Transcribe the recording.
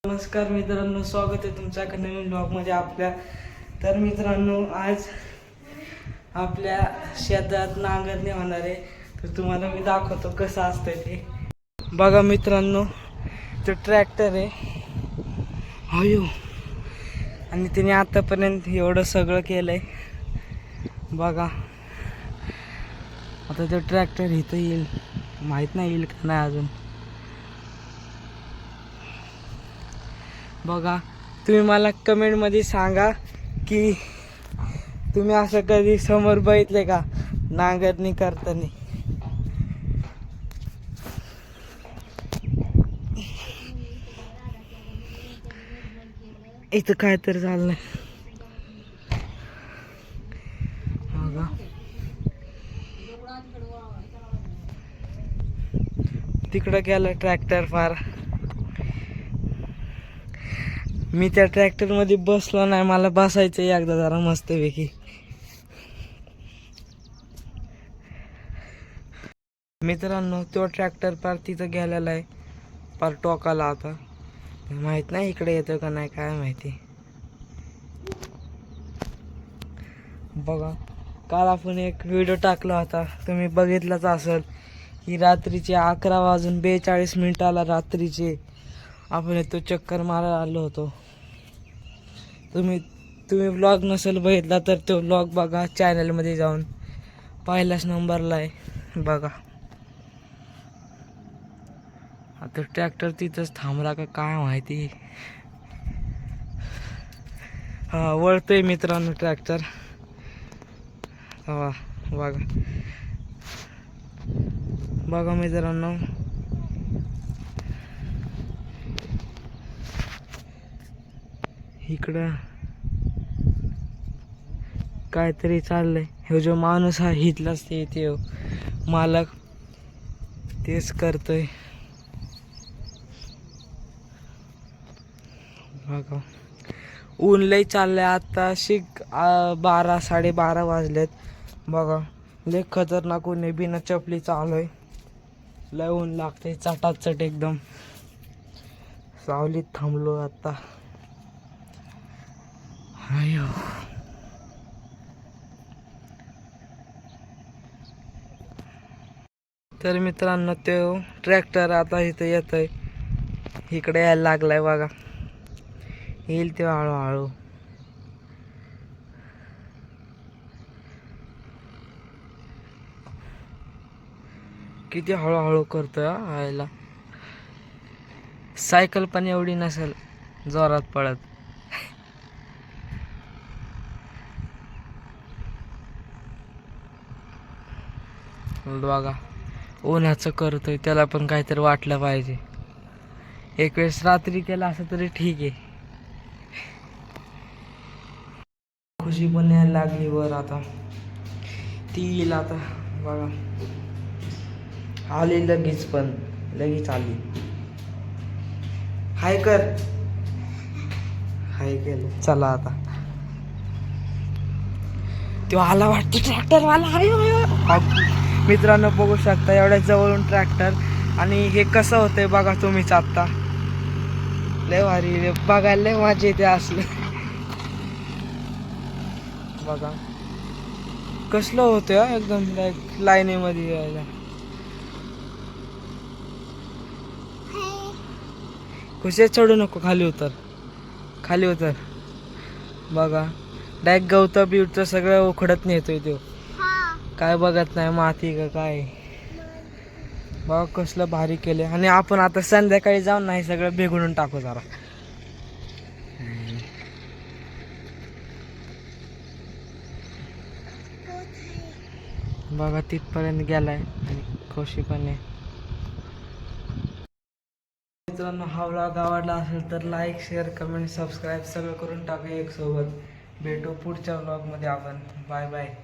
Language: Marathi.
नमस्कार मित्रांनो, स्वागत आहे तुमच्या नवीन ब्लॉगमध्ये आपल्या. तर मित्रांनो, आज आपल्या शेतात नांगरणी होणार आहे. तर तुम्हाला मी दाखवतो कसं असतंय ते. बघा मित्रांनो, तो ट्रॅक्टर आहे अयो, आणि तिने आतापर्यंत एवढं सगळं केलंय. बघा आता तो ट्रॅक्टर इथं येईल, माहीत नाही येईल का नाही अजून. बघा, तुम्ही मला कमेंटमध्ये सांगा की तुम्ही असं कधी समोर बघितले का नांगरणी करताना. इथं काय तर चाललंय बघा. तिकडं गेला ट्रॅक्टर फार. मी त्या ट्रॅक्टर मध्ये बसलो नाही, मला बसायचं एकदा जरा मस्तपैकी. मित्रांनो, तो ट्रॅक्टर पार तिथं गेलेला आहे, पार टोकाला. आता माहित नाही इकडे येतो का नाही, काय माहिती. बघा, काल आपण एक व्हिडिओ टाकला होता, तुम्ही बघितलाच असेल, की रात्रीचे 11:42 रात्रीचे आपण तो चक्कर मारायला आलो होतो. तुम्ही व्लॉग नसेल बघितला तर तो व्लॉग बघा, चॅनलमध्ये जाऊन पहिल्याच नंबरला आहे बघा. आता ट्रॅक्टर तिथंच थांबला का काय माहिती. हा, वळतोय मित्रांनो ट्रॅक्टर. हा बघा, बघा मित्रांनो, इकडं काहीतरी चाललंय. हे जो माणूस हा इथलाच ते मालक तेच करतोय बघा. ऊन लय चाललंय आता. 12-12:30 वाजलेत बघा. लय खतरनाक ऊन आहे, बिना चपली चालूय. लय ऊन लागतंय चटाचट एकदम. सावलीत थांबलो आता. अयो, तर मित्रांनो, तो ट्रॅक्टर आता इथं येतोय, इकडे यायला लागलाय बघा. येईल ते हळूहळू. किती हळूहळू करतोय यायला. सायकल पण एवढी नसेल जोरात पळत. बघा, उन्हाचं करतोय, त्याला पण काहीतरी वाटलं पाहिजे. एक वेळेस रात्री केला असं तरी ठीक आहे. खुशी पण यायला लागली वर आता. ती येईल आता बघा. आली लगेच, पण लगेच आली. हाय कर, हाय केलं. चला आता तो आला वाटतं ट्रॅक्टरवाला. मित्रांनो, बघू शकता एवढ्या जवळून ट्रॅक्टर. आणि हे कसं होतंय बघा तुम्हीच आता. लय भारी बघायला, लय मजा येते असलं बघा. कसलं होतं एकदम लाईनीमध्ये यायला. खुशी चढू नको, खाली उतर, खाली उतर. बघा, डायरेक्ट गवतं बिवतं सगळं उखडत नेतोय तो. काय बघत नाही माती का काय. बघा कसलं भारी केले. आणि आपण आता संध्याकाळी जाऊन नाही सगळं बिघडून टाकू जरा. बघा तिथपर्यंत गेलाय, आणि खुशी पण आहे. मित्रांनो, हा व्लॉग आवडला असेल तर लाईक, शेअर, कमेंट, सबस्क्राईब सगळं करून टाकूया एक सोबत. भेटू पुढच्या व्लॉगमध्ये आपण. Bye bye.